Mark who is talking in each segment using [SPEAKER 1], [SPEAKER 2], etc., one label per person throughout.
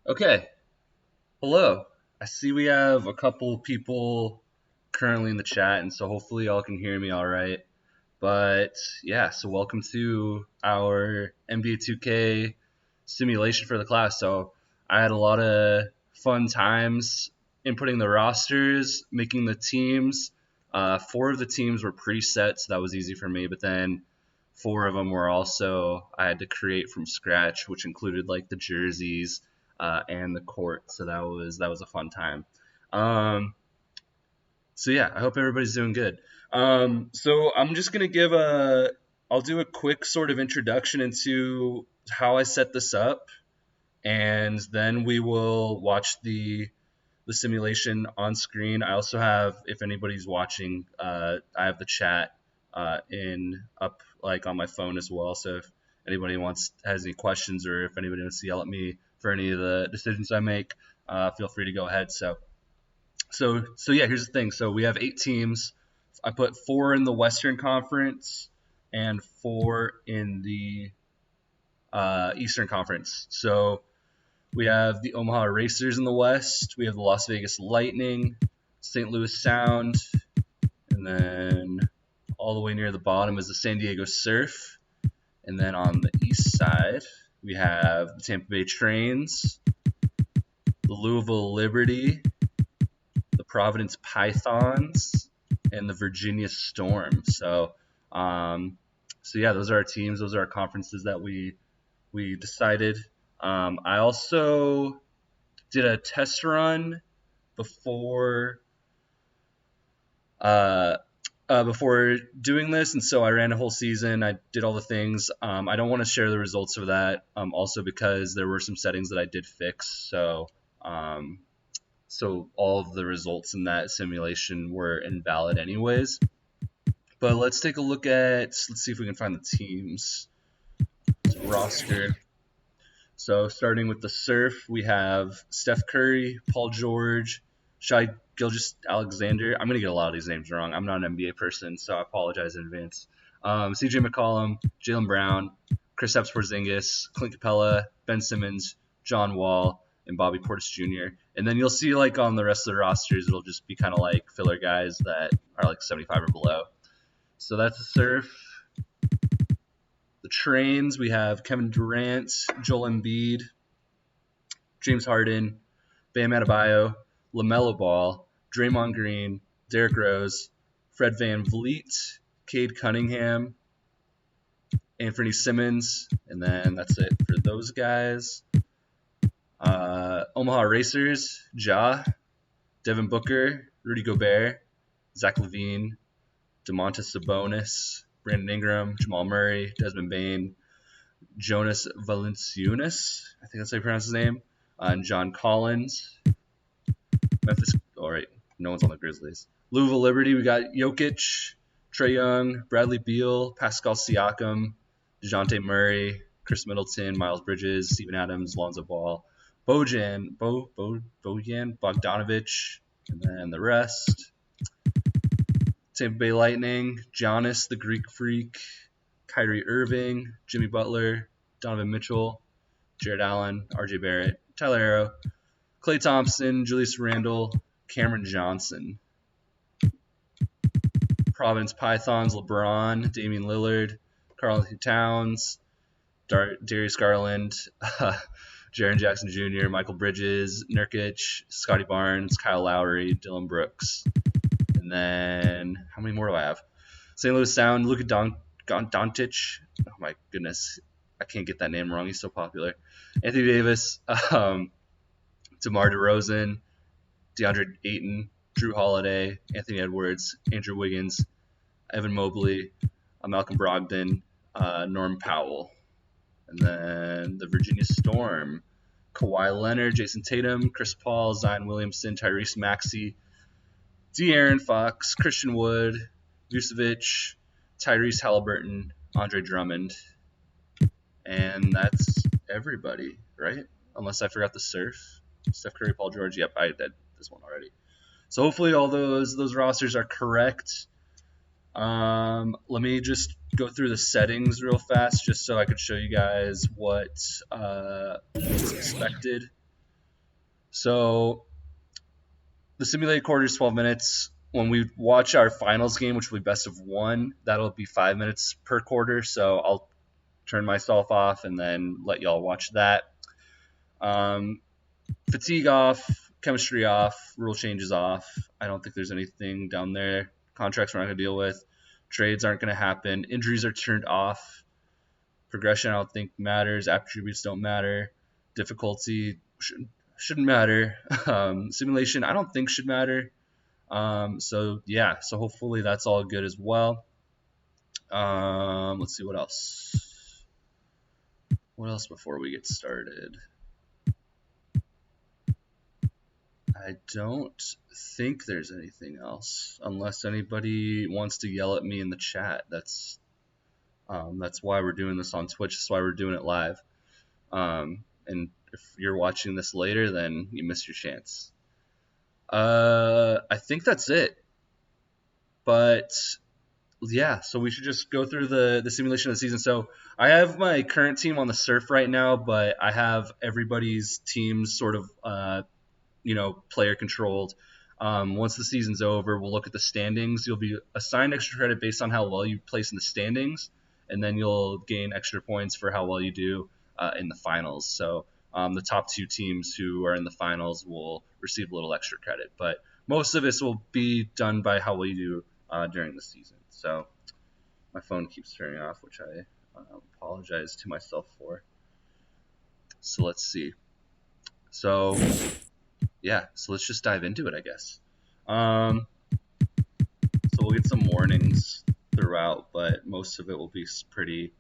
[SPEAKER 1] Okay, hello. I see we have a couple people currently in the chat, and so hopefully y'all can hear me all right. But yeah, so welcome to our NBA 2K simulation for the class. So I had a lot of fun times inputting the rosters, making the teams. Four of the teams were preset, so that was easy for me. But then four of them were also I had to create from scratch, which included like the jerseys and the court. So that was a fun time. Um, so yeah, I hope everybody's doing good. So I'm just gonna I'll do a quick sort of introduction into how I set this up, and then we will watch the simulation on screen. I also have, if anybody's watching, I have the chat in up like on my phone as well. So if anybody has any questions, or if anybody wants to yell at me for any of the decisions I make, feel free to go ahead. So yeah, here's the thing. So we have 8 teams. I put 4 in the Western Conference and 4 in the Eastern Conference. So we have the Omaha Racers in the West. We have the Las Vegas Lightning, St. Louis Sound, and then all the way near the bottom is the San Diego Surf. And then on the east side, we have the Tampa Bay Trains, the Louisville Liberty, the Providence Pythons, and the Virginia Storm. So yeah, those are our teams. Those are our conferences that we decided. I also did a test run before before doing this, and so I ran a whole season. I did all the things. I don't want to share the results of that, also because there were some settings that I did fix. So all of the results in that simulation were invalid anyways. But let's take a look let's see if we can find the teams. Roster. So starting with the Surf, we have Steph Curry, Paul George, Shai Gilgeous-Alexander. I'm going to get a lot of these names wrong. I'm not an NBA person, so I apologize in advance. CJ McCollum, Jaylen Brown, Kristaps Porzingis, Clint Capella, Ben Simmons, John Wall, and Bobby Portis Jr. And then you'll see like on the rest of the rosters, it'll just be kind of like filler guys that are like 75 or below. So that's the Surf. The Trains, we have Kevin Durant, Joel Embiid, James Harden, Bam Adebayo, LaMelo Ball, Draymond Green, Derrick Rose, Fred VanVleet, Cade Cunningham, Anthony Simmons, and then that's it for those guys. Omaha Racers, Ja, Devin Booker, Rudy Gobert, Zach LaVine, Domantas Sabonis, Brandon Ingram, Jamal Murray, Desmond Bane, Jonas Valanciunas, I think that's how you pronounce his name, and John Collins. Memphis, all right, no one's on the Grizzlies. Louisville Liberty, we got Jokic, Trae Young, Bradley Beal, Pascal Siakam, DeJounte Murray, Chris Middleton, Miles Bridges, Steven Adams, Lonzo Ball, Bojan Bogdanovic, and then the rest. Tampa Bay Lightning, Giannis, the Greek Freak, Kyrie Irving, Jimmy Butler, Donovan Mitchell, Jared Allen, RJ Barrett, Tyler Herro, Klay Thompson, Julius Randle, Cameron Johnson. Providence Pythons, LeBron, Damian Lillard, Karl-Anthony Towns, Darius Garland, Jaren Jackson Jr., Michael Bridges, Nurkic, Scotty Barnes, Kyle Lowry, Dylan Brooks. And then, how many more do I have? St. Louis Sound, Luka Doncic. Oh my goodness, I can't get that name wrong. He's so popular. Anthony Davis, DeMar DeRozan, DeAndre Ayton, Drew Holiday, Anthony Edwards, Andrew Wiggins, Evan Mobley, Malcolm Brogdon, Norm Powell. And then the Virginia Storm, Kawhi Leonard, Jason Tatum, Chris Paul, Zion Williamson, Tyrese Maxey, De'Aaron Fox, Christian Wood, Vucevic, Tyrese Halliburton, Andre Drummond. And that's everybody, right? Unless I forgot the Surf. Steph Curry, Paul George. Yep, I did this one already. So hopefully all those rosters are correct. Let me just go through the settings real fast just so I could show you guys what is expected. So the simulated quarter is 12 minutes. When we watch our finals game, which will be best of one, that'll be 5 minutes per quarter. So I'll turn myself off and then let y'all watch that. Um, Fatigue off, chemistry off, rule changes off. I don't think there's anything down there. Contracts we're not going to deal with. Trades aren't going to happen. Injuries are turned off. Progression I don't think matters. Attributes don't matter. Difficulty shouldn't matter. Simulation I don't think should matter. So hopefully that's all good as well. Let's see what else. What else before we get started? I don't think there's anything else, unless anybody wants to yell at me in the chat. That's why we're doing this on Twitch. That's why we're doing it live. And if you're watching this later, then you missed your chance. I think that's it. But yeah, so we should just go through the simulation of the season. So I have my current team on the Surf right now, but I have everybody's teams sort of player controlled. Once the season's over, we'll look at the standings. You'll be assigned extra credit based on how well you place in the standings, and then you'll gain extra points for how well you do in the finals. So the top two teams who are in the finals will receive a little extra credit, but most of this will be done by how well you do during the season. So my phone keeps turning off, which I apologize to myself for. So let's see. So let's just dive into it, I guess. So we'll get some warnings throughout, but most of it will be pretty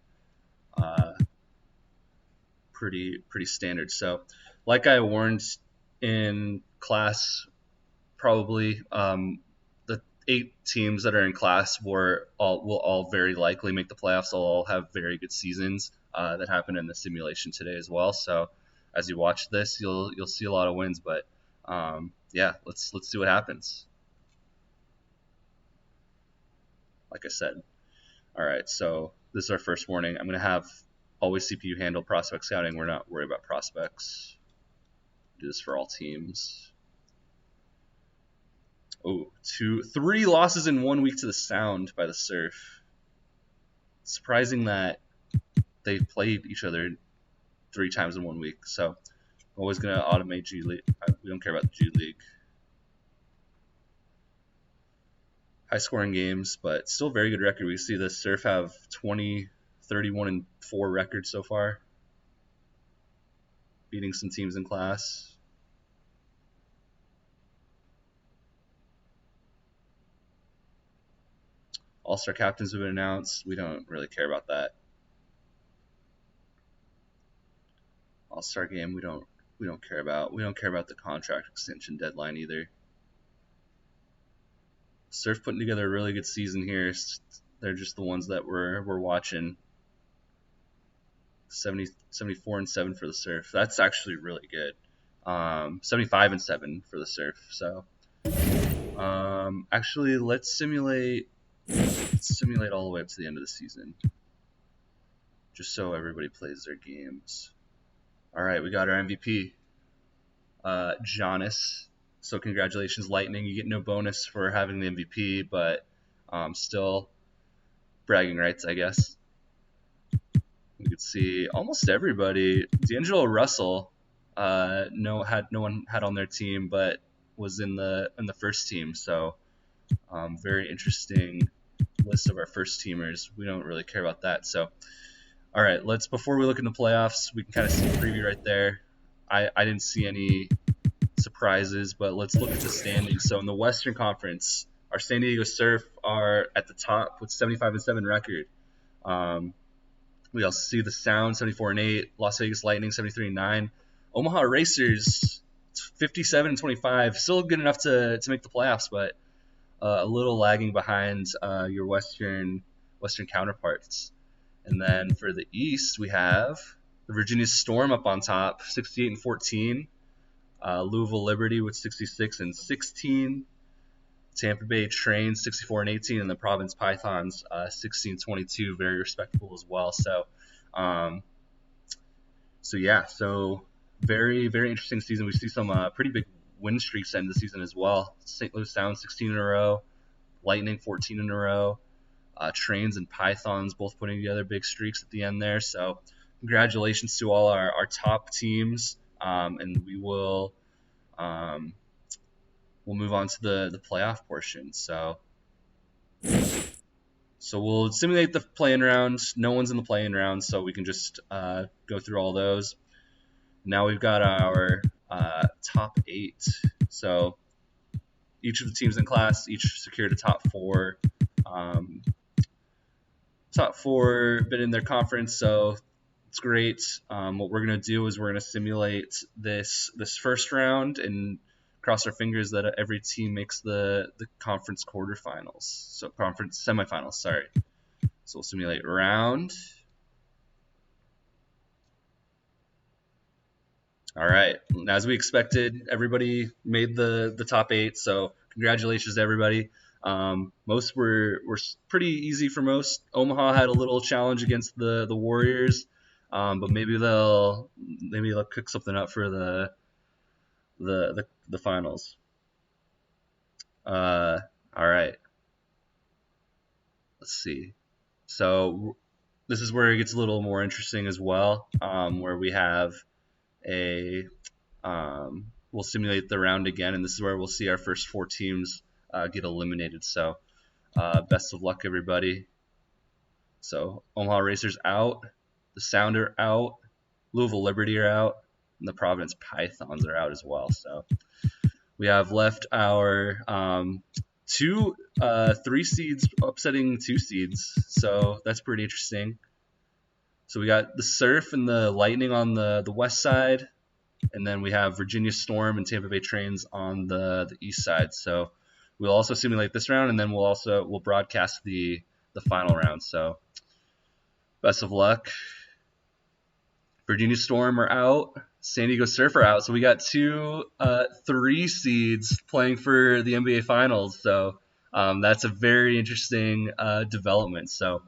[SPEAKER 1] standard. So, like I warned in class, probably the 8 teams that are in class will all very likely make the playoffs. They'll all have very good seasons that happen in the simulation today as well. So, as you watch this, you'll see a lot of wins, but let's see what happens. Like I said. All right, so this is our first warning. I'm going to have always CPU handle prospect scouting. We're not worried about prospects. Do this for all teams. Oh, 3 losses in 1 week to the Sound by the Surf. Surprising that they played each other 3 times in 1 week. So I'm always going to automate G League. We don't care about the G League. High scoring games, but still very good record. We see the Surf have 20, 31, and 4 records so far, beating some teams in class. All-star captains have been announced. We don't really care about that. All-star game we don't care about. We don't care about the contract extension deadline either. Surf putting together a really good season here. They're just the ones that we're watching. 74-7 for the Surf. That's actually really good. 75-7 for the Surf. So actually, let's simulate all the way up to the end of the season, just so everybody plays their games. All right, we got our MVP, Giannis. So congratulations, Lightning. You get no bonus for having the MVP, but still bragging rights, I guess. You could see almost everybody. D'Angelo Russell, no one had on their team, but was in the first team. So very interesting list of our first teamers. We don't really care about that. So all right, before we look into playoffs, we can kind of see a preview right there. I didn't see any surprises, but let's look at the standings. So in the Western Conference, our San Diego Surf are at the top with 75-7 record. We also see the Sound 74-8, Las Vegas Lightning 73-9, Omaha Racers 57-25, still good enough to make the playoffs, but a little lagging behind your Western counterparts. And then for the East, we have the Virginia Storm up on top, 68-14. Louisville Liberty with 66-16. Tampa Bay Train 64-18, and the Province Pythons 16-22, very respectable as well. So very, very interesting season. We see some pretty big win streaks end the season as well. St. Louis Sound 16 in a row, Lightning 14 in a row, Trains and Pythons both putting together big streaks at the end there. So congratulations to all our top teams, and we'll move on to the playoff portion. So we'll simulate the play-in rounds. No one's in the play-in round, so we can just go through all those. Now we've got our top 8. So each of the teams in class each secured a top 4. Top 4 been in their conference, so it's great. What we're going to do is we're going to simulate this first round and cross our fingers that every team makes the conference quarterfinals. So conference semifinals, sorry. So we'll simulate round. All right. As we expected, everybody made the top 8. So congratulations to everybody. Most were pretty easy for most. Omaha had a little challenge against the Warriors, but maybe they'll cook something up for the finals. All right. Let's see. So this is where it gets a little more interesting as well, where we have we'll simulate the round again, and this is where we'll see our first 4 teams get eliminated. So best of luck, everybody. So Omaha Racers out, the Sound are out, Louisville Liberty are out, and the Providence Pythons are out as well. So we have left our 3 seeds upsetting 2 seeds. So that's pretty interesting. So we got the Surf and the Lightning on the west side, and then we have Virginia Storm and Tampa Bay Trains on the east side. So we'll also simulate this round, and then we'll broadcast the final round. So best of luck. Virginia Storm are out. San Diego Surf are out. So we got 2 3 seeds playing for the NBA Finals. So that's a very interesting development. So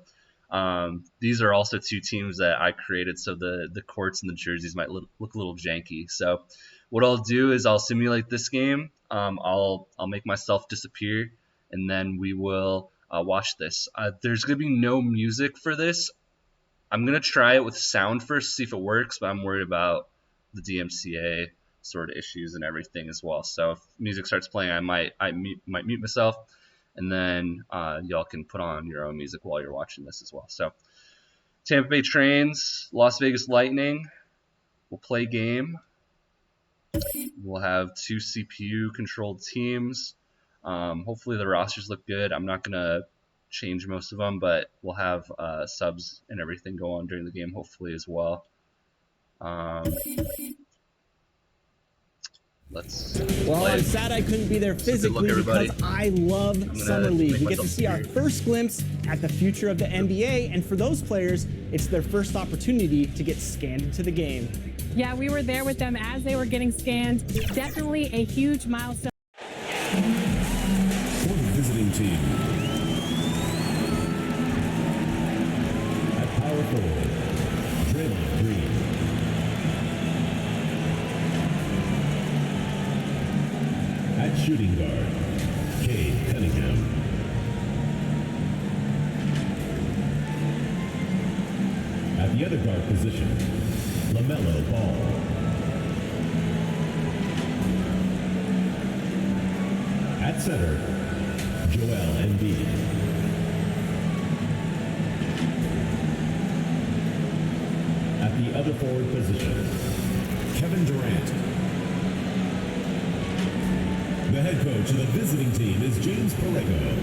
[SPEAKER 1] these are also 2 teams that I created, so the courts and the jerseys might look a little janky. So what I'll do is I'll simulate this game. I'll make myself disappear, and then we will watch this. There's going to be no music for this. I'm going to try it with sound first, see if it works, but I'm worried about the DMCA sort of issues and everything as well. So if music starts playing, I might mute myself, and then y'all can put on your own music while you're watching this as well. So Tampa Bay Trains, Las Vegas Lightning will play game. We'll have 2 CPU-controlled teams. Hopefully the rosters look good. I'm not going to change most of them, but we'll have subs and everything go on during the game, hopefully, as well.
[SPEAKER 2] Well, I'm sad I couldn't be there physically because I love Summer League. We get to see our first glimpse at the future of the NBA, and for those players, it's their first opportunity to get scanned into the game.
[SPEAKER 3] Yeah, we were there with them as they were getting scanned. Definitely a huge milestone.
[SPEAKER 4] For the visiting team, at power forward, Draymond Green. At shooting guard, Cade Cunningham. At the other guard position, LaMelo Ball. At center, Joel Embiid. At the other forward position, Kevin Durant. The head coach of the visiting team is James Borrego.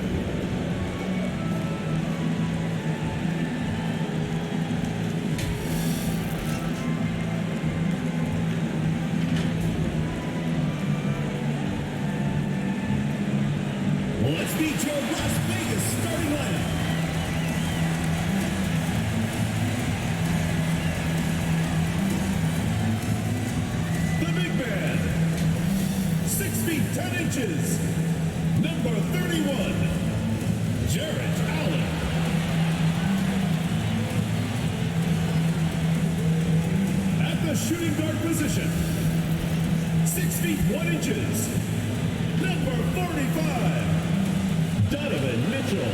[SPEAKER 4] Let's meet your Las Vegas starting lineup. The big man, 6 feet 10 inches, number 31, Jarrett Allen. At the shooting guard position, 6 feet 1 inches, number 45, Donovan Mitchell.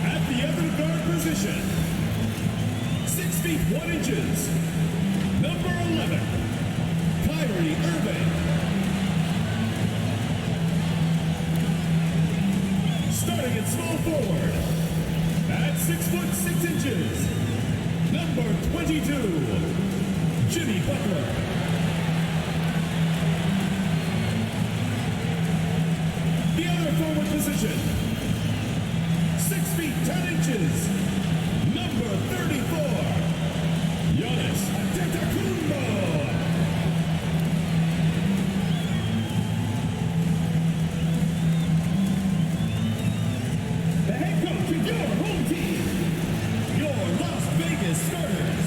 [SPEAKER 4] At the other guard position, 6 feet 1 inches, number 11, Kyrie Irving. Starting at small forward, at 6 foot 6 inches, number 22, Jimmy Butler. The other forward position, 6 feet 10 inches, number 34, Giannis Antetokounmpo. The head coach of your home team, your Las Vegas starters.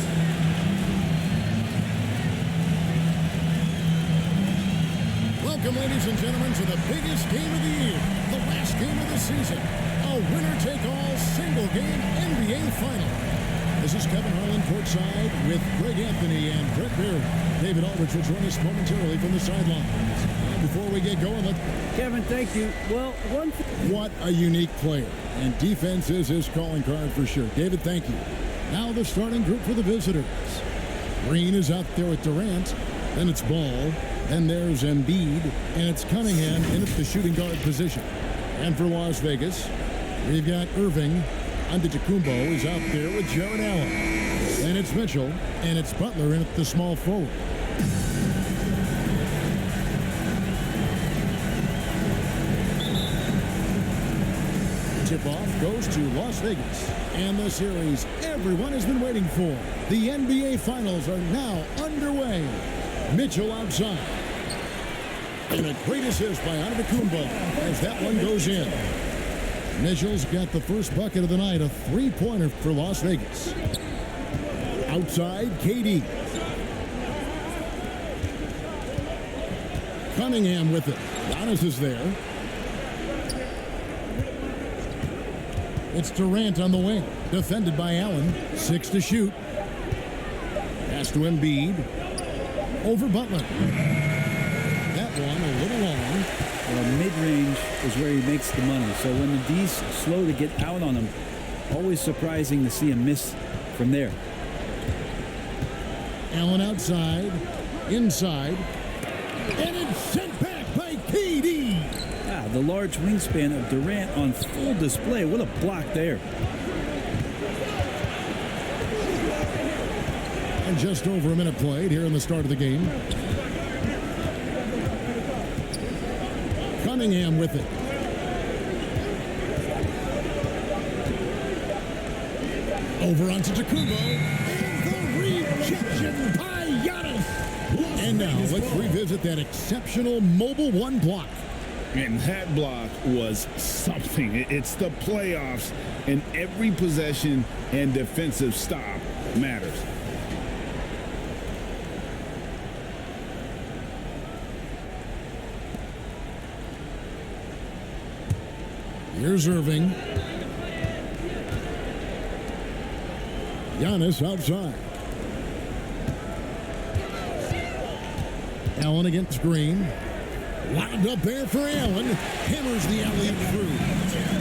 [SPEAKER 5] Welcome, ladies and gentlemen, to the biggest game of the year, the last game of the season, a winner-take-all single-game NBA Final. This is Kevin Harlan courtside with Greg Anthony and Brett Beard. David Aldridge will join us momentarily from the sidelines. Before we get going,
[SPEAKER 6] Kevin, thank you. Well,
[SPEAKER 5] what a unique player. And defense is his calling card for sure. David, thank you. Now the starting group for the visitors. Green is out there with Durant. Then it's Ball. Then there's Embiid. And it's Cunningham in at the shooting guard position. And for Las Vegas, we've got Irving. Antetokounmpo is out there with Jared Allen. And it's Mitchell. And it's Butler in at the small forward. Tip-off goes to Las Vegas. And the series everyone has been waiting for. The NBA Finals are now underway. Mitchell outside. And a great assist by Antetokounmpo as that one goes in. Mitchell's got the first bucket of the night, a three-pointer for Las Vegas. Outside, KD. Cunningham with it. Giannis is there. It's Durant on the wing, defended by Allen. 6 to shoot. Pass to Embiid. Over Butler. That one a little long.
[SPEAKER 6] Well, mid-range is where he makes the money. So when the D's slow to get out on him, always surprising to see him miss from there.
[SPEAKER 5] Allen outside, inside, and it's sent back by KD.
[SPEAKER 6] The large wingspan of Durant on full display. What a block there.
[SPEAKER 5] And just over a minute played here in the start of the game. Cunningham with it. Over onto Antetokounmpo. And the rejection by Giannis. And now let's revisit that exceptional mobile one block.
[SPEAKER 7] And that block was something. It's the playoffs, and every possession and defensive stop matters.
[SPEAKER 5] Here's Irving. Giannis outside. Allen against Green. Lined up there for Allen. Hammers the alley-oop through.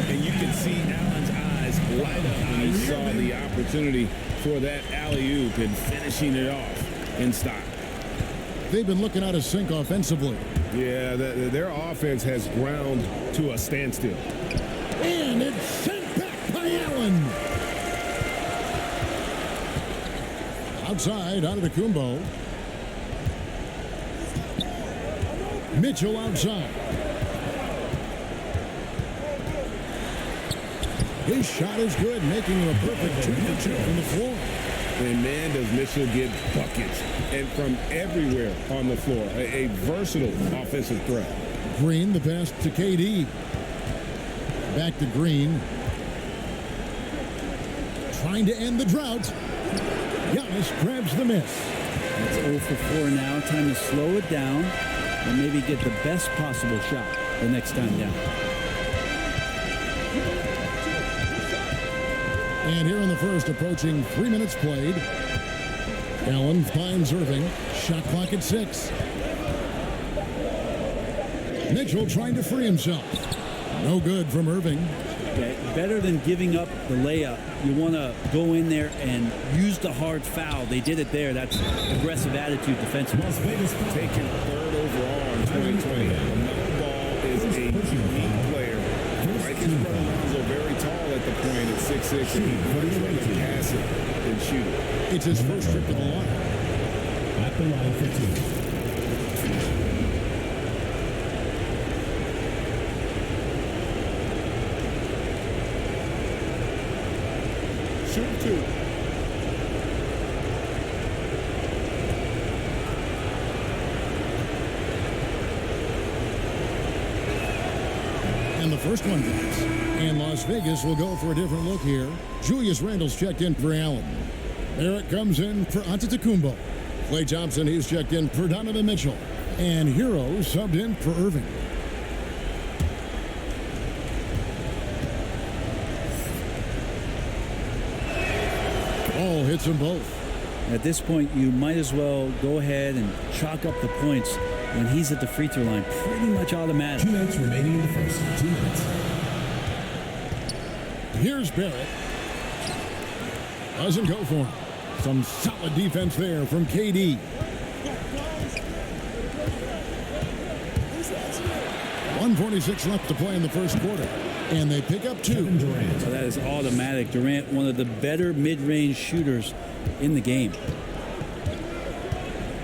[SPEAKER 7] And you can see Allen's eyes light up when he saw the opportunity for that alley-oop and finishing it off in style.
[SPEAKER 5] They've been looking out of sync offensively.
[SPEAKER 7] Yeah, their offense has ground to a standstill.
[SPEAKER 5] And it's sent back by Allen. Outside, Antetokounmpo. Mitchell outside. His shot is good, making him a perfect 2-for-2 from the floor.
[SPEAKER 7] And man, does Mitchell get buckets, and from everywhere on the floor. A versatile offensive threat.
[SPEAKER 5] Green, the pass to KD. Back to Green. Trying to end the drought. Giannis grabs the miss.
[SPEAKER 6] It's 0 for 4 now. Time to slow it down and maybe get the best possible shot the next time down.
[SPEAKER 5] And here in the first, approaching 3 minutes played. Allen finds Irving. Shot clock at 6. Mitchell trying to free himself. No good from Irving.
[SPEAKER 6] Okay, better than giving up the layup, you want to go in there and use the hard foul. They did it there. That's aggressive attitude defensively.
[SPEAKER 7] Las Vegas taken 3rd overall in 2020. LaMelo Ball is a unique player. Like his brother Lonzo, very tall at the point at 6'6", and he's much better pass it than shoot it.
[SPEAKER 5] It's his first trip to the line.
[SPEAKER 4] At the line for 2.
[SPEAKER 5] Shoot 2. And the first one goes. And Las Vegas will go for a different look here. Julius Randle's checked in for Allen. Barrett comes in for Antetokounmpo. Klay Thompson, he's checked in for Donovan Mitchell. And Hero subbed in for Irving. Ball hits them both.
[SPEAKER 6] At this point, you might as well go ahead and chalk up the points when he's at the free throw line. Pretty much automatic.
[SPEAKER 4] 2 minutes remaining in the first. 2 minutes.
[SPEAKER 5] Here's Barrett. Doesn't go for him. Some solid defense there from KD. .146 left to play in the first quarter. And they pick up 2.
[SPEAKER 6] So that is automatic. Durant, one of the better mid-range shooters in the game.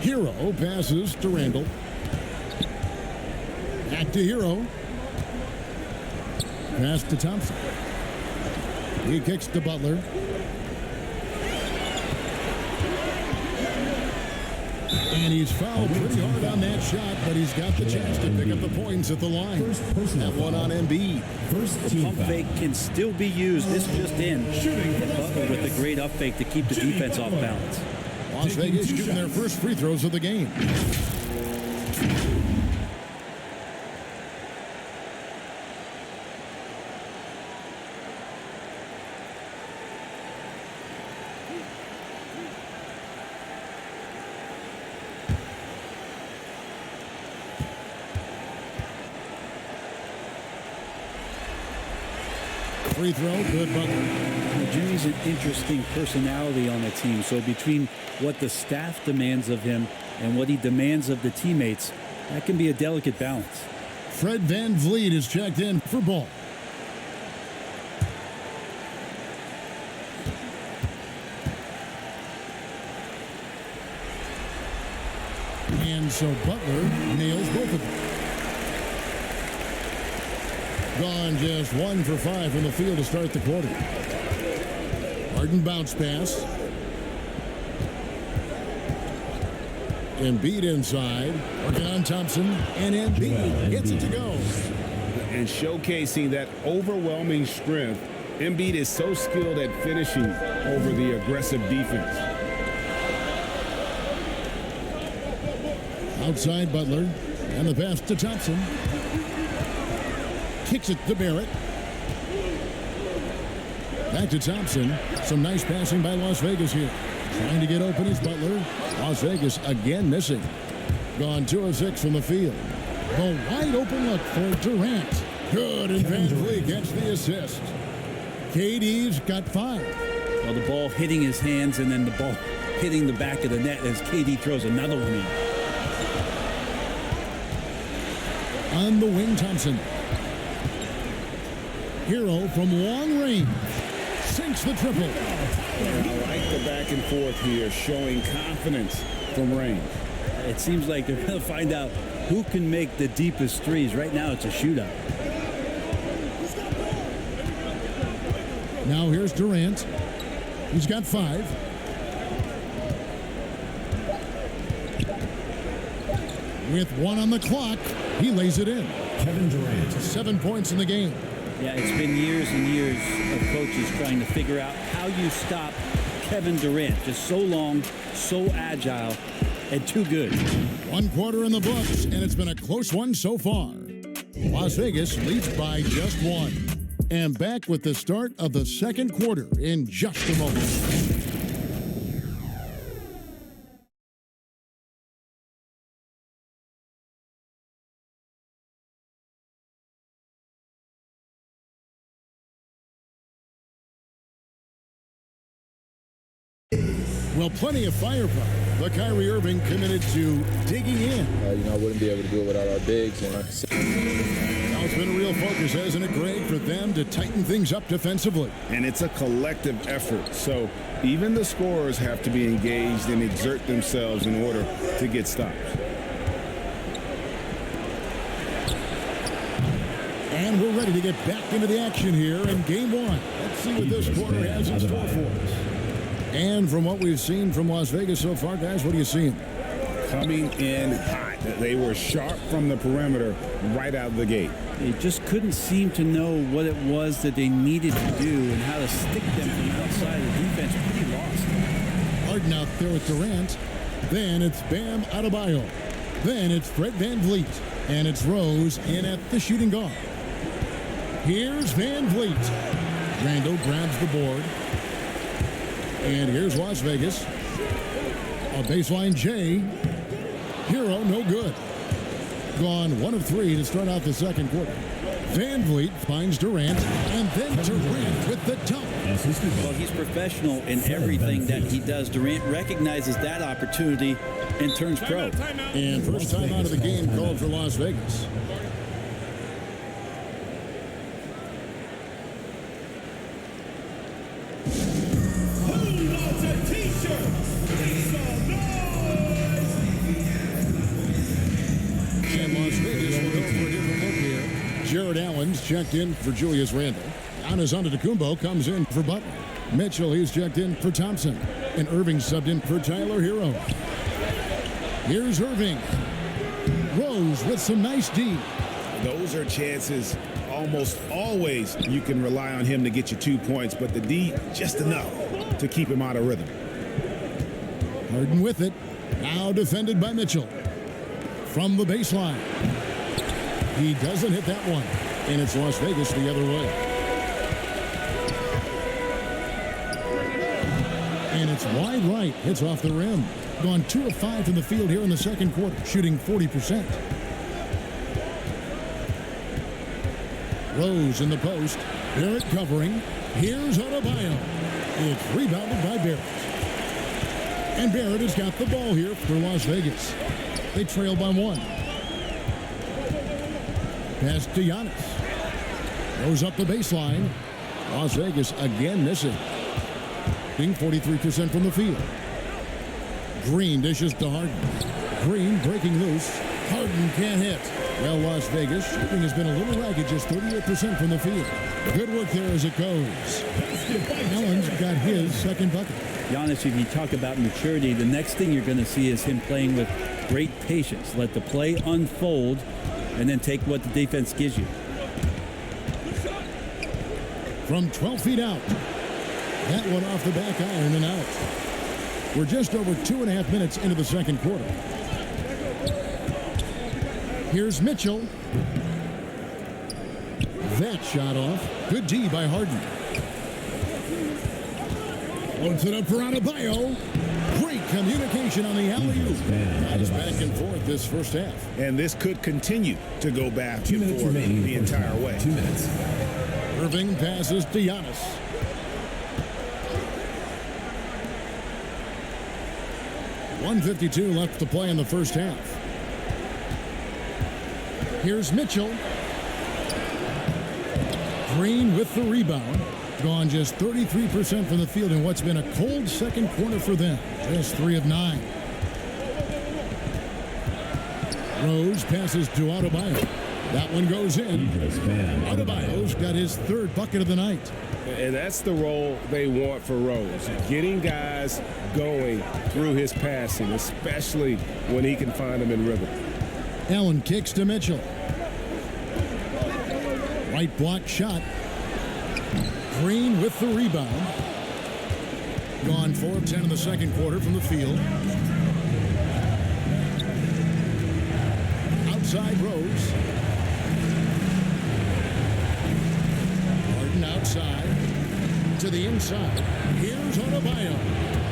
[SPEAKER 5] Hero passes to Randle. Back to Hero. Pass to Thompson. He kicks to Butler. And he's fouled pretty hard on that shot, but he's got the chance to pick up the points at the line. That one on Embiid.
[SPEAKER 6] The pump fake can still be used. This just in. Butler with a great up fake to keep the defense off balance.
[SPEAKER 5] Las Vegas shooting their first free throws of the game. Free throw, good Butler.
[SPEAKER 6] Well, Jimmy's an interesting personality on the team. So between what the staff demands of him and what he demands of the teammates, that can be a delicate balance.
[SPEAKER 5] Fred VanVleet is checked in for Ball. And so Butler nails both of them. Gone just 1 for 5 from the field to start the quarter. Harden bounce pass. Embiid inside. Working on Thompson. And Embiid gets it to go.
[SPEAKER 7] And showcasing that overwhelming strength, Embiid is so skilled at finishing over the aggressive defense.
[SPEAKER 5] Outside Butler. And the pass to Thompson. Kicks it to Barrett. Back to Thompson. Some nice passing by Las Vegas here. Trying to get open is Butler. Las Vegas again missing. Gone 2 of 6 from the field. The wide open look for Durant. Good, and VanVleet gets the assist. KD's got 5.
[SPEAKER 6] Well, the ball hitting his hands and then the ball hitting the back of the net as KD throws another one in.
[SPEAKER 5] On the wing, Thompson. Hero from long range. Sinks the triple.
[SPEAKER 7] I like the back and forth here, showing confidence from range.
[SPEAKER 6] It seems like they're going to find out who can make the deepest threes. Right now, it's a shootout.
[SPEAKER 5] Now here's Durant. He's got 5. With 1 on the clock, he lays it in.
[SPEAKER 4] Kevin Durant.
[SPEAKER 5] 7 points in the game.
[SPEAKER 6] Yeah, it's been years and years of coaches trying to figure out how you stop Kevin Durant. Just so long, so agile, and too good.
[SPEAKER 5] 1 quarter in the books, and it's been a close one so far. Las Vegas leads by just 1. And back with the start of the second quarter in just a moment. Well, plenty of firepower. But Kyrie Irving committed to digging in.
[SPEAKER 8] I wouldn't be able to do it without our bigs. And
[SPEAKER 5] Now it's been a real focus, hasn't it, Greg, for them to tighten things up defensively?
[SPEAKER 7] And it's a collective effort. So even the scorers have to be engaged and exert themselves in order to get stops.
[SPEAKER 5] And we're ready to get back into the action here in game one. Let's see what this quarter has in store for us. And from what we've seen from Las Vegas so far, guys, what are you seeing?
[SPEAKER 7] Coming in hot. They were sharp from the perimeter right out of the gate.
[SPEAKER 6] They just couldn't seem to know what it was that they needed to do and how to stick them from outside. The defense pretty lost.
[SPEAKER 5] Harden out there with Durant. Then it's Bam Adebayo. Then it's Fred VanVleet. And it's Rose in at the shooting guard. Here's VanVleet. Randall grabs the board. And here's Las Vegas. A baseline J. Hero, no good. Gone 1 of 3 to start out the second quarter. VanVleet finds Durant, and then Durant with the dunk.
[SPEAKER 6] Well, he's professional in everything that he does. Durant recognizes that opportunity and turns pro.
[SPEAKER 5] And first time out of the game called for Las Vegas. Jared Allen's checked in for Julius Randle. Giannis Antetokounmpo comes in for Butler. Mitchell, he's checked in for Thompson. And Irving subbed in for Tyler Hero. Here's Irving. Rose with some nice D.
[SPEAKER 7] Those are chances almost always you can rely on him to get you 2 points, but the D just enough to keep him out of rhythm.
[SPEAKER 5] Harden with it. Now defended by Mitchell. From the baseline. He doesn't hit that one. And it's Las Vegas the other way. And it's wide right. Hits off the rim. Gone 2 of 5 from the field here in the second quarter. Shooting 40%. Rose in the post. Barrett covering. Here's Adebayo. It's rebounded by Barrett. And Barrett has got the ball here for Las Vegas. They trail by 1. Pass to Giannis. Goes up the baseline. Las Vegas again missing. Being 43% from the field. Green dishes to Harden. Green breaking loose. Harden can't hit. Well, Las Vegas shooting has been a little ragged, just 38% from the field. Good work there as it goes. Allen's got his second bucket.
[SPEAKER 6] Giannis, if you talk about maturity, the next thing you're going to see is him playing with great patience. Let the play unfold and then take what the defense gives you.
[SPEAKER 5] From 12 feet out. That one off the back iron and out. We're just over 2.5 minutes into the second quarter. Here's Mitchell. That shot off. Good D by Harden. Loads it up for Adebayo. Great communication on the alley-oop. Nice back and forth this first half.
[SPEAKER 7] And this could continue to go back and forth the entire way.
[SPEAKER 8] 2 minutes.
[SPEAKER 5] Irving passes to Giannis. .152 left to play in the first half. Here's Mitchell. Green with the rebound. Gone just 33% from the field in what's been a cold second quarter for them. Just 3 of 9. Rose passes to Adebayo. That one goes in. Adebayo's got his 3rd bucket of the night.
[SPEAKER 7] And that's the role they want for Rose. Getting guys going through his passing, especially when he can find them in rhythm.
[SPEAKER 5] Allen kicks to Mitchell. Right block shot. Green with the rebound. Gone 4 of 10 in the second quarter from the field. Outside Rose. to the inside. Here's Adebayo.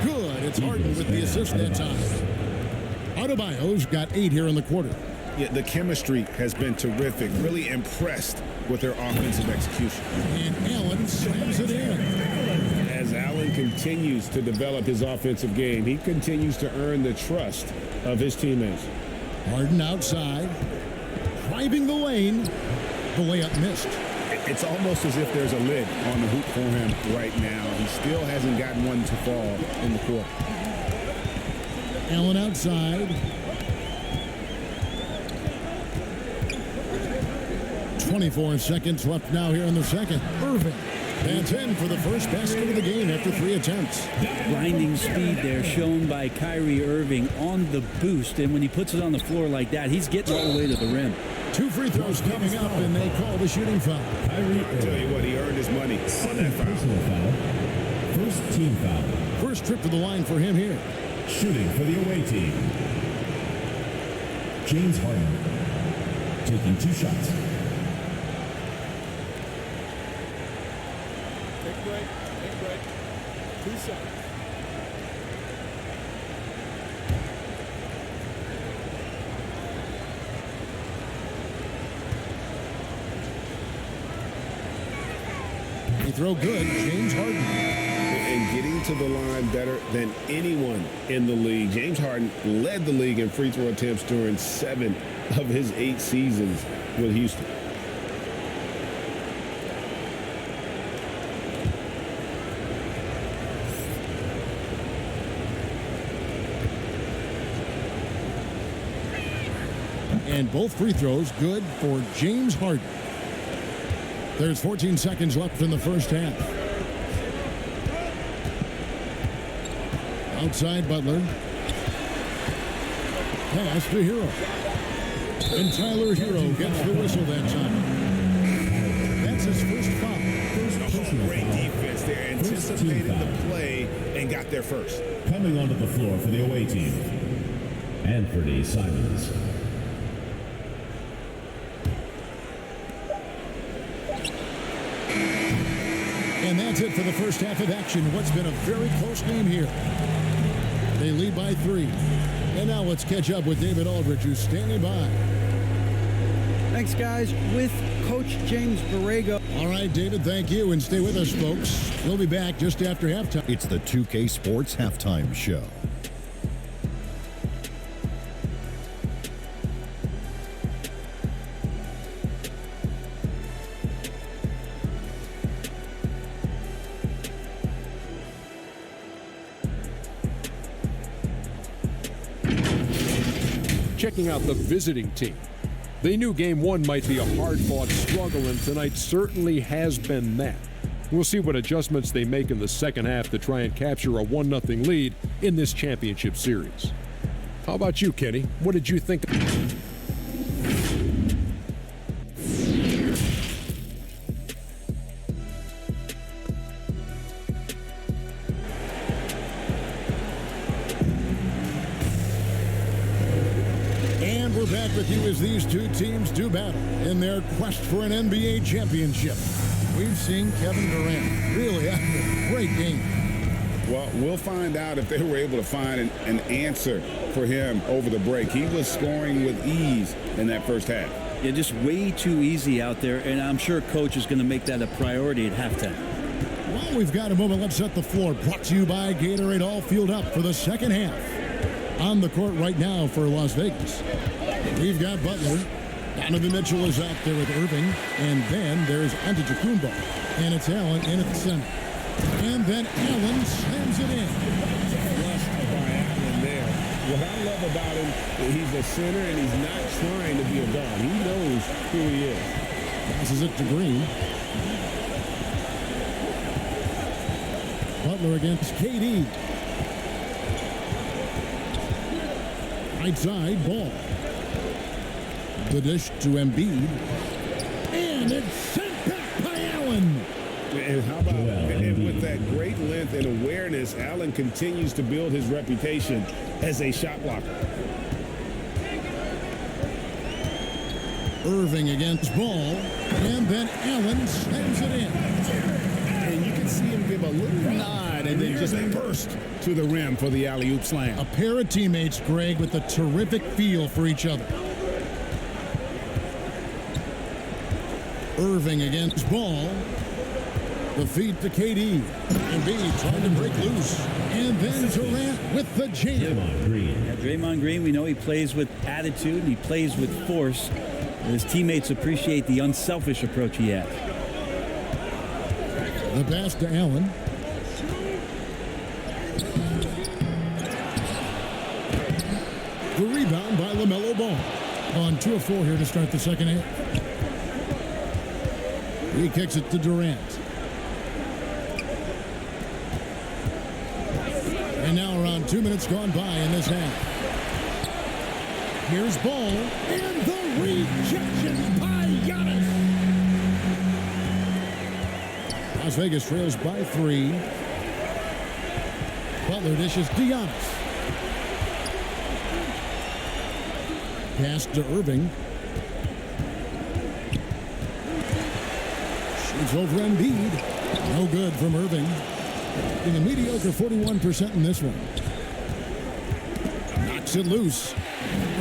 [SPEAKER 5] Good. It's Harden with the assist that time. Adebayo's got 8 here in the quarter.
[SPEAKER 7] Yeah, the chemistry has been terrific. Really impressed with their offensive execution.
[SPEAKER 5] And Allen slams it in.
[SPEAKER 7] As Allen continues to develop his offensive game, he continues to earn the trust of his teammates.
[SPEAKER 5] Harden outside. Driving the lane. The layup missed.
[SPEAKER 7] It's almost as if there's a lid on the hoop for him right now. He still hasn't gotten one to fall in the court.
[SPEAKER 5] Allen outside. 24 seconds left now here in the second. Irving. That's in for the first basket of the game after 3 attempts.
[SPEAKER 6] Blinding speed there shown by Kyrie Irving on the boost. And when he puts it on the floor like that, he's getting all the way to the rim.
[SPEAKER 5] 2 free throws coming up, and they call the shooting foul.
[SPEAKER 7] I tell you what, he earned his money on that foul.
[SPEAKER 4] First team foul.
[SPEAKER 5] First trip to the line for him here.
[SPEAKER 4] Shooting for the away team. James Harden taking 2 shots.
[SPEAKER 5] Take break. 2 seconds. They throw good, James Harden.
[SPEAKER 7] And getting to the line better than anyone in the league. James Harden led the league in free throw attempts during 7 of his 8 seasons with Houston.
[SPEAKER 5] And both free throws good for James Harden. There's 14 seconds left in the first half. Outside Butler. Pass to Hero. And Tyler Hero gets the whistle that time. That's his first foul.
[SPEAKER 7] Great defense there. Anticipated the play and got there first.
[SPEAKER 4] Coming onto the floor for the away team, Anthony Simons.
[SPEAKER 5] And that's it for the first half of action. What's been a very close game here. They lead by 3. And now let's catch up with David Aldridge, who's standing by.
[SPEAKER 9] Thanks, guys. With Coach James Borrego.
[SPEAKER 5] All right, David, thank you. And stay with us, folks. We'll be back just after halftime.
[SPEAKER 10] It's the 2K Sports Halftime Show.
[SPEAKER 11] Checking out the visiting team. They knew game 1 might be a hard-fought struggle, and tonight certainly has been that. We'll see what adjustments they make in the second half to try and capture a 1-0 lead in this championship series. How about you, Kenny? What did you think?
[SPEAKER 5] We're back with you as these two teams do battle in their quest for an NBA championship. We've seen Kevin Durant really have a great game.
[SPEAKER 7] Well, we'll find out if they were able to find an answer for him over the break. He was scoring with ease in that first half.
[SPEAKER 6] Yeah, just way too easy out there, and I'm sure Coach is going to make that a priority at halftime.
[SPEAKER 5] Well, we've got a moment. Let's set the floor. Brought to you by Gatorade. All fueled up for the second half. On the court right now for Las Vegas, we've got Butler. Donovan Mitchell is out there with Irving. And then there's Antetokounmpo. And it's Allen in at the center. And then Allen slams it in.
[SPEAKER 7] Flushed by Allen there. What I love about him, he's a center and he's not trying to be a guard. He knows who he is.
[SPEAKER 5] Passes it to Green. Butler against KD. Right side, Ball. The dish to Embiid. And it's sent back by Allen.
[SPEAKER 7] And how about, and with that great length and awareness, Allen continues to build his reputation as a shot blocker.
[SPEAKER 5] Irving against Ball. And then Allen slams it in.
[SPEAKER 7] And you can see him give a little nod and then just burst to the rim for the alley-oop slam.
[SPEAKER 5] A pair of teammates, Greg, with a terrific feel for each other. Irving against Ball. The feed to KD. Embiid trying to break loose. And then Durant with the jam.
[SPEAKER 6] Draymond Green, we know he plays with attitude and he plays with force. His teammates appreciate the unselfish approach he has.
[SPEAKER 5] The pass to Allen. The rebound by LaMelo Ball. On 2 of 4 here to start the second half. He kicks it to Durant. And now around 2 minutes gone by in this half. Here's Ball. And the rejection by Giannis. Las Vegas trails by 3. Butler dishes to Giannis. Pass to Irving. Shoots over Embiid. No good from Irving. In a mediocre 41% in this one. Knocks it loose.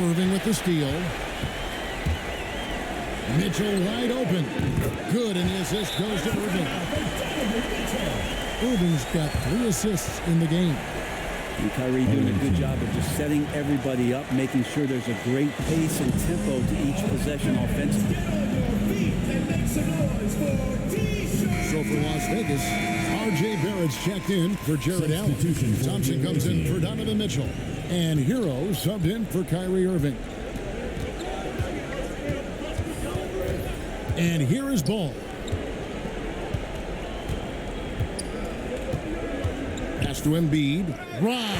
[SPEAKER 5] Irving with the steal. Mitchell wide open. Good, and the assist goes to Irving. Irving's got 3 assists in the game.
[SPEAKER 6] And Kyrie doing a good job of just setting everybody up, making sure there's a great pace and tempo to each possession offensively.
[SPEAKER 5] So for Las Vegas, R.J. Barrett's checked in for Jared Allen. Thompson comes in for Donovan Mitchell. And Hero subbed in for Kyrie Irving. And here is Ball. Pass to Embiid. Right.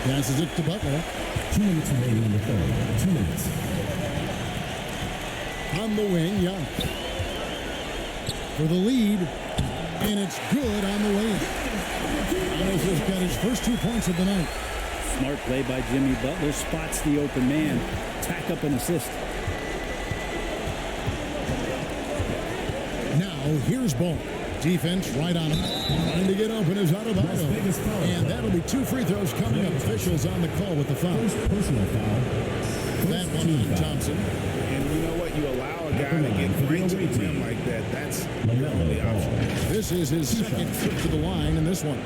[SPEAKER 5] Passes it to Butler.
[SPEAKER 4] 2 minutes remaining in the third. 2 minutes.
[SPEAKER 5] On the wing, Giannis. For the lead. And it's good on the way. Giannis has got his first 2 points of the night.
[SPEAKER 6] Smart play by Jimmy Butler. Spots the open man. Tack up an assist.
[SPEAKER 5] Now, here's Ball. Defense right on him. Trying to get open is Adebayo. And that'll be 2 free throws coming up. Officials on the call with the foul.
[SPEAKER 4] Personal foul.
[SPEAKER 5] That one on Thompson.
[SPEAKER 7] And you know what? You allow a guy to get right to the rim like that. That's your only option.
[SPEAKER 5] This is his second trip to the line in this one.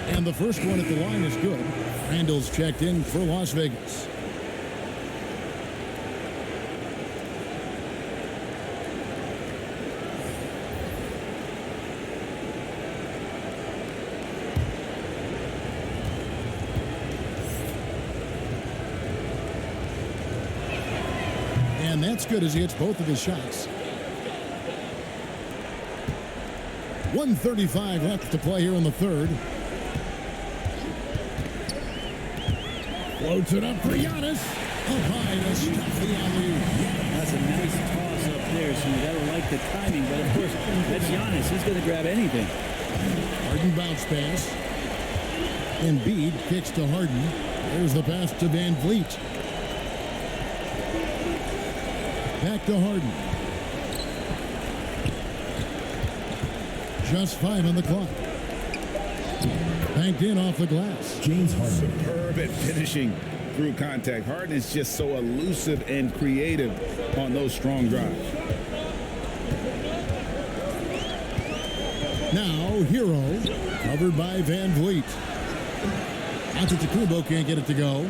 [SPEAKER 5] And the first one at the line is good. Randall's checked in for Las Vegas. And that's good as he hits both of his shots. 1:35 left to play here in the third. Floats it up for Giannis. Up high to stop the alley.
[SPEAKER 6] That's a nice toss up there, so you gotta like the timing. But of course, that's Giannis. He's gonna grab anything.
[SPEAKER 5] Harden bounce pass. Embiid kicks to Harden. There's the pass to Van Vliet. Back to Harden. Just 5 on the clock. Banked in off the glass.
[SPEAKER 7] James Harden. Superb at finishing through contact. Harden is just so elusive and creative on those strong drives.
[SPEAKER 5] Now, Hero, covered by Van Vliet. Antetokounmpo can't get it to go.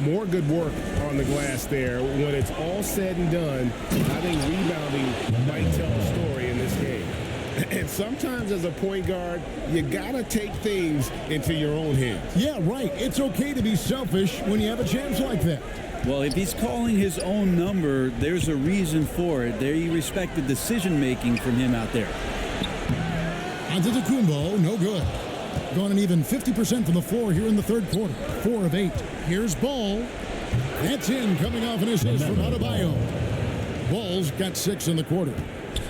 [SPEAKER 7] More good work on the glass there. When it's all said and done, I think rebounding might tell the story in this game. And sometimes as a point guard, you got to take things into your own hands.
[SPEAKER 5] Yeah, right. It's okay to be selfish when you have a chance like that.
[SPEAKER 6] Well, if he's calling his own number, there's a reason for it. There you respect the decision-making from him out there.
[SPEAKER 5] Antetokounmpo, no good. Gone an even 50% from the floor here in the third quarter. 4 of 8. Here's Ball. That's in, coming off an assist from Adebayo. Ball's got 6 in the quarter.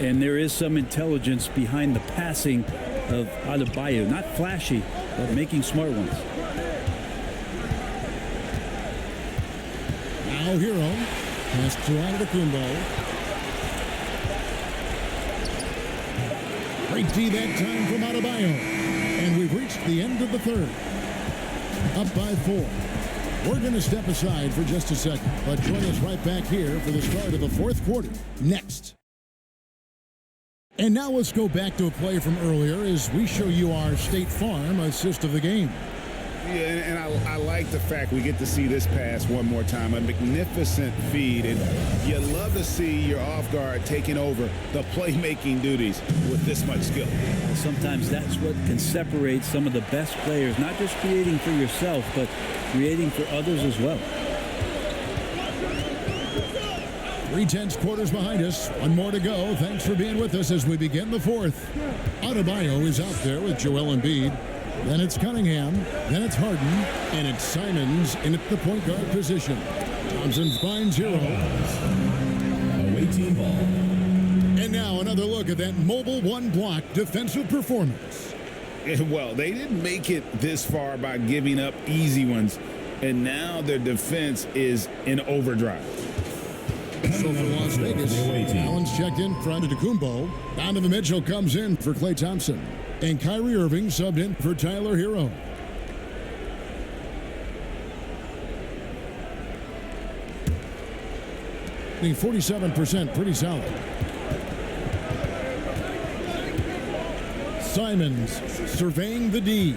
[SPEAKER 6] And there is some intelligence behind the passing of Adebayo. Not flashy, but making smart ones.
[SPEAKER 5] Now Hero. Pass to Antetokounmpo. Great D that time from Adebayo. And we've reached the end of the third. Up by 4. We're going to step aside for just a second, but join us right back here for the start of the fourth quarter next. And now let's go back to a play from earlier as we show you our State Farm assist of the game.
[SPEAKER 7] Yeah, and I like the fact we get to see this pass one more time. A magnificent feed, and you love to see your off guard taking over the playmaking duties with this much skill.
[SPEAKER 6] Sometimes that's what can separate some of the best players, not just creating for yourself, but creating for others as well.
[SPEAKER 5] 3/10 quarters behind us. One more to go. Thanks for being with us as we begin the fourth. Adebayo is out there with Joel Embiid. Then it's Cunningham. Then it's Harden. And it's Simons in at the point guard position. Thompson finds Hero.
[SPEAKER 4] Away team ball.
[SPEAKER 5] And now another look at that mobile one-block defensive performance.
[SPEAKER 7] Well, they didn't make it this far by giving up easy ones, and now their defense is in overdrive.
[SPEAKER 5] So for Las Vegas, Allen's checked in for Antetokounmpo. Donovan Mitchell comes in for Klay Thompson. And Kyrie Irving subbed in for Tyler Hero. The 47%, pretty solid. Simons surveying the D.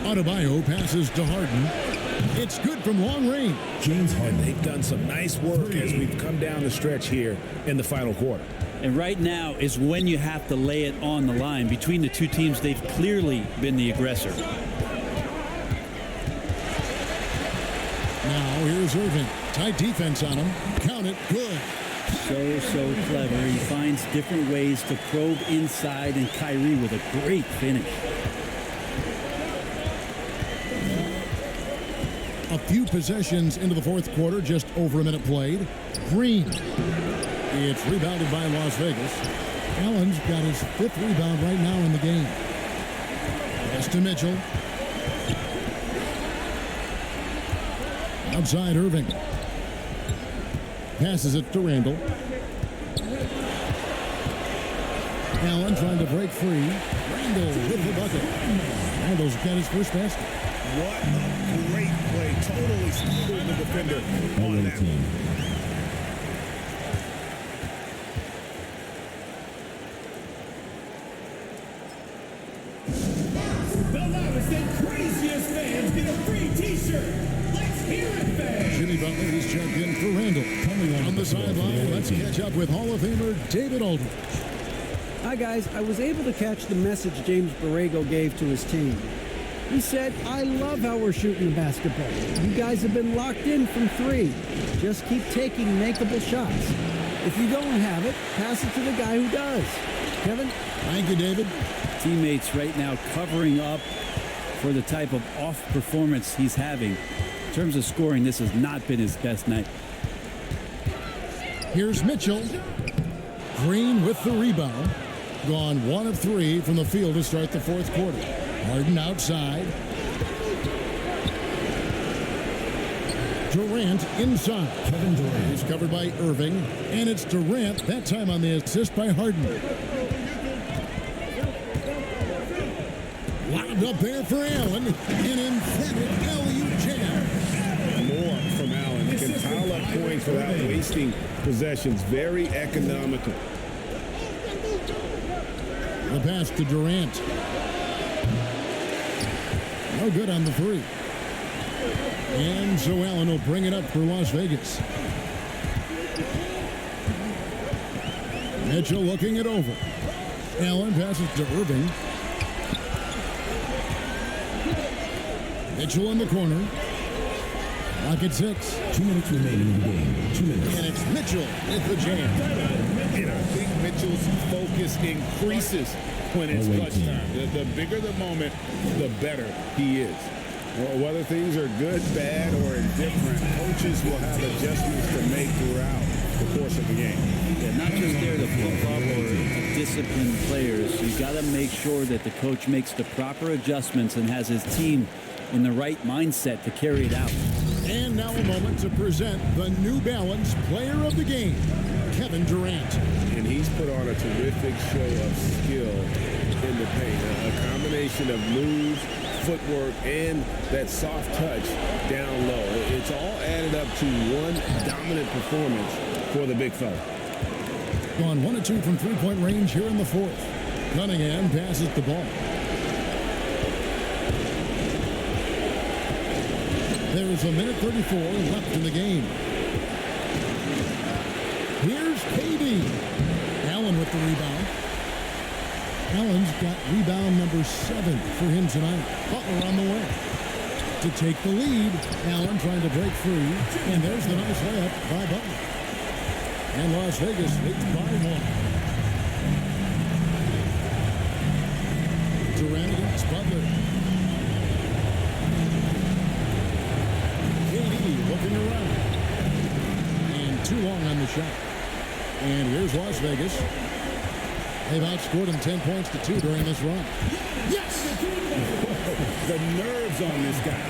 [SPEAKER 5] Adebayo passes to Harden. It's good from long range.
[SPEAKER 7] James Harden, they've done some nice work as we've come down the stretch here in the final quarter.
[SPEAKER 6] And right now is when you have to lay it on the line. Between the two teams, they've clearly been the aggressor.
[SPEAKER 5] Now here's Irving. Tight defense on him. Count it. Good.
[SPEAKER 6] So clever. He finds different ways to probe inside, and Kyrie with a great finish.
[SPEAKER 5] A few possessions into the fourth quarter, just over a minute played. Green. It's rebounded by Las Vegas. Allen's got his 5th rebound right now in the game. Pass to Mitchell. Outside Irving. Passes it to Randall. Allen trying to break free. Randall with the bucket. Randall's got his first basket.
[SPEAKER 7] What a great play. Totally schooled the defender on that team.
[SPEAKER 4] The loudest and craziest fans get a free t-shirt. Let's hear it, fans.
[SPEAKER 5] Jimmy Butler is checked in for Randall. On the sideline, let's catch up with Hall of Famer David Aldridge.
[SPEAKER 9] Hi, guys. I was able to catch the message James Borrego gave to his team. He said, I love how we're shooting the basketball. You guys have been locked in from 3. Just keep taking makeable shots. If you don't have it, pass it to the guy who does. Kevin?
[SPEAKER 5] Thank you, David.
[SPEAKER 6] Teammates right now covering up for the type of off performance he's having. In terms of scoring, this has not been his best night.
[SPEAKER 5] Here's Mitchell. Green with the rebound. Gone 1 of 3 from the field to start the fourth quarter. Harden outside. Durant inside. Kevin Durant is covered by Irving. And it's Durant, that time on the assist by Harden. Lined up there for Allen. An emphatic alley-oop jam.
[SPEAKER 7] More from Allen. Can pile up points without wasting possessions. Very economical.
[SPEAKER 5] The pass to Durant. No good on the 3. And so Allen will bring it up for Las Vegas. Mitchell looking it over. Allen passes to Irving. Mitchell in the corner. Clock at 6.
[SPEAKER 4] 2 minutes remaining in the game. 2 minutes.
[SPEAKER 5] And it's Mitchell with the jam.
[SPEAKER 7] And I think Mitchell's focus increases when it's clutch time. The bigger the moment, the better he is. Whether things are good, bad, or indifferent, coaches will have adjustments to make throughout the course of the game.
[SPEAKER 6] Yeah, not just there to pump up or discipline players. You got to make sure that the coach makes the proper adjustments and has his team in the right mindset to carry it out.
[SPEAKER 5] And now a moment to present the New Balance Player of the Game, Kevin Durant.
[SPEAKER 7] And he's put on a terrific show of skill in the paint. A combination of moves, footwork, and that soft touch down low. It's all added up to one dominant performance for the big fella.
[SPEAKER 5] Gone 1 of 2 from three-point range here in the fourth. Cunningham passes the ball. There's a minute 34 left in the game. Here's KD. Allen with the rebound. Allen's got rebound number 7 for him tonight. Butler on the way to take the lead. Allen trying to break free. And there's the nice layup by Butler. And Las Vegas leads by 1. Durant against Butler. KD looking around. And too long on the shot. And here's Las Vegas. They've outscored him 10 points to 2 during this run. Yes!
[SPEAKER 7] The nerves on this guy.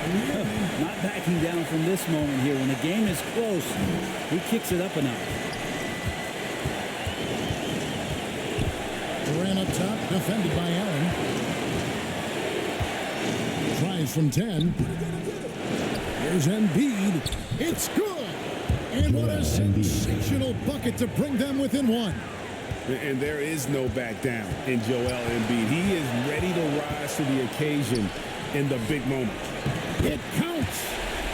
[SPEAKER 6] Not backing down from this moment here. When the game is close, he kicks it up a notch.
[SPEAKER 5] Durant up top, defended by Allen. Tries from 10. Here's Embiid. It's good! And what a sensational bucket to bring them within 1.
[SPEAKER 7] And there is no back down in Joel Embiid. He is ready to rise to the occasion in the big moment.
[SPEAKER 5] It counts!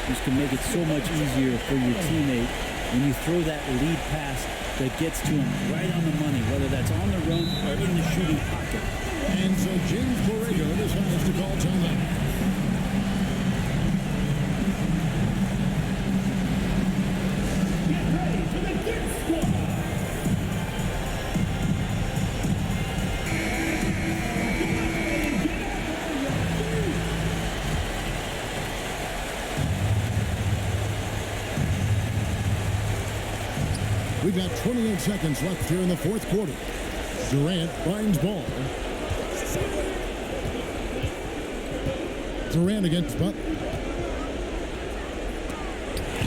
[SPEAKER 6] This can make it so much easier for your teammate when you throw that lead pass that gets to him right on the money, whether that's on the run or in the shooting pocket.
[SPEAKER 5] And so James Borrego decides to call timeout. We've got 28 seconds left here in the fourth quarter. Durant finds ball. Durant against Butler.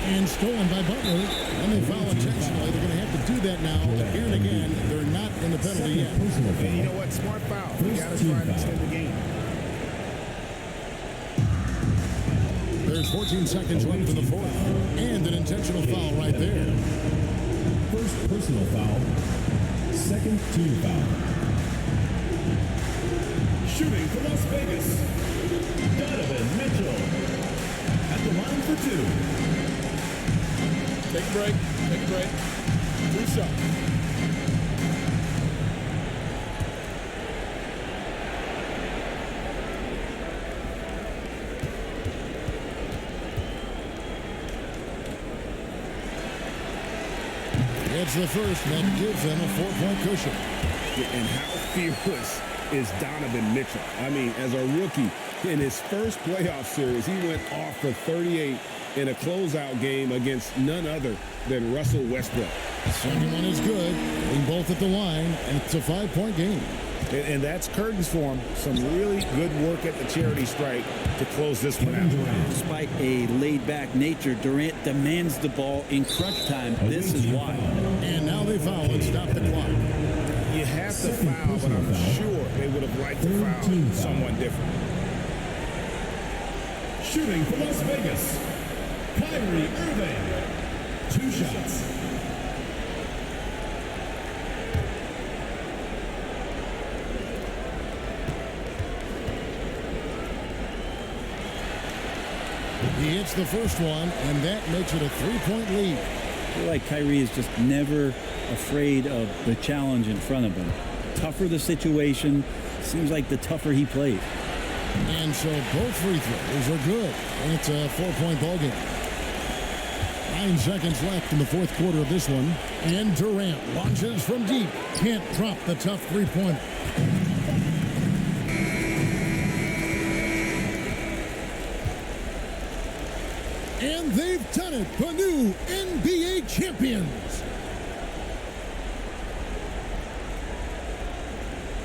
[SPEAKER 5] And stolen by Butler. And they foul intentionally. They're going to have to do that now again and again. They're not in the penalty yet.
[SPEAKER 7] And you know what? Smart foul. You got to try to extend the game.
[SPEAKER 5] There's 14 seconds left in the fourth. And an intentional foul right there.
[SPEAKER 4] First personal foul. Second team foul. Shooting for Las Vegas, Donovan Mitchell. At the line for 2.
[SPEAKER 11] Take a break. Take a break. 2 shots.
[SPEAKER 5] It's the first, and that gives them a 4-point cushion.
[SPEAKER 7] And how fearless is Donovan Mitchell? I mean, as a rookie, in his first playoff series, he went off for 38 in a closeout game against none other than Russell Westbrook.
[SPEAKER 5] The second one is good. Being both at the line, and it's a 5-point game.
[SPEAKER 7] And that's curtains for him. Some really good work at the charity strike to close this one out.
[SPEAKER 6] Despite a laid-back nature, Durant demands the ball in crunch time. This is why.
[SPEAKER 5] And now they foul and stop the clock.
[SPEAKER 7] You have to foul, but I'm sure they would have liked to foul someone different.
[SPEAKER 4] Shooting for Las Vegas, Kyrie Irving. 2 shots.
[SPEAKER 5] He hits the first one, and that makes it a 3-point lead.
[SPEAKER 6] I feel like Kyrie is just never afraid of the challenge in front of him. Tougher the situation, seems like the tougher he plays.
[SPEAKER 5] And so both free throws are good, and it's a 4-point ball game. 9 seconds left in the fourth quarter of this one, and Durant launches from deep. Can't drop the tough three-pointer. And they've done it, the new NBA champions.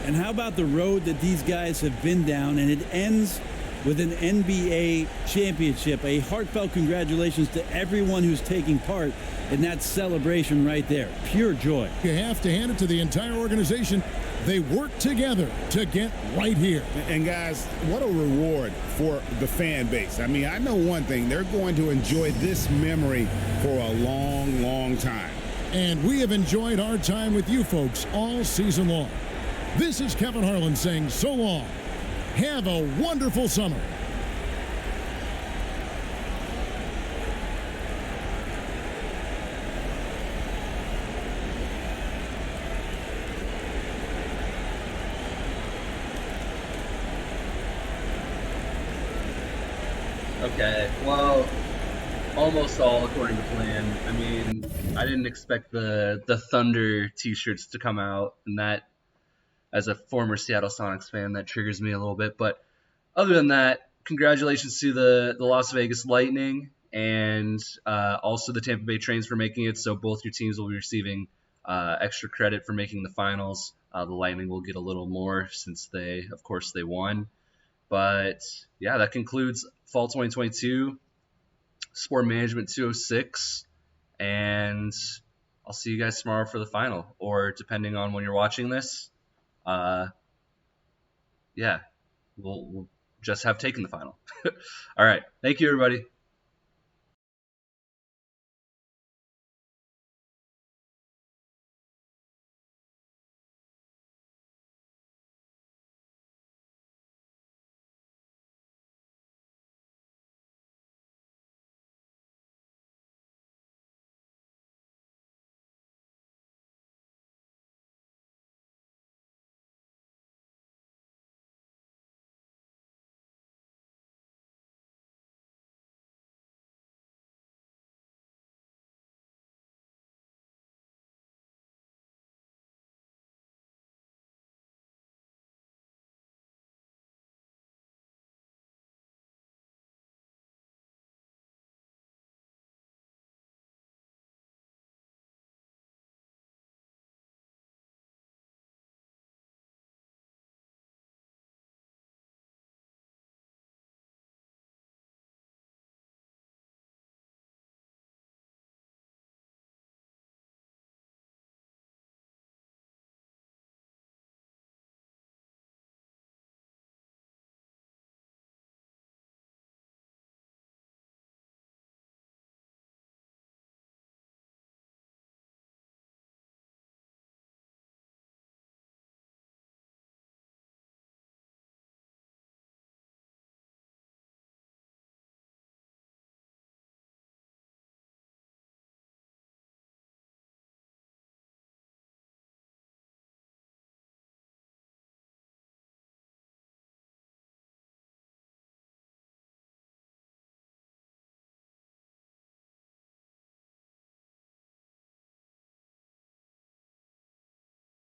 [SPEAKER 6] And how about the road that these guys have been down, and it ends with an NBA championship. A heartfelt congratulations to everyone who's taking part in that celebration right there. Pure joy.
[SPEAKER 5] You have to hand it to the entire organization. They work together to get right here.
[SPEAKER 7] And guys, what a reward for the fan base. I mean, I know one thing. They're going to enjoy this memory for a long, long time.
[SPEAKER 5] And we have enjoyed our time with you folks all season long. This is Kevin Harlan saying so long. Have a wonderful summer.
[SPEAKER 1] Okay, well, almost all according to plan. I mean, I didn't expect the Thunder t-shirts to come out, and that, as a former Seattle Sonics fan, that triggers me a little bit. But other than that, congratulations to the Las Vegas Lightning and also the Tampa Bay Trains for making it. So both your teams will be receiving extra credit for making the finals. The Lightning will get a little more since of course, they won. But yeah, that concludes Fall 2022 Sport Management 206. And I'll see you guys tomorrow for the final, or depending on when you're watching this. Yeah, we'll just have taken the final. All right. Thank you, everybody.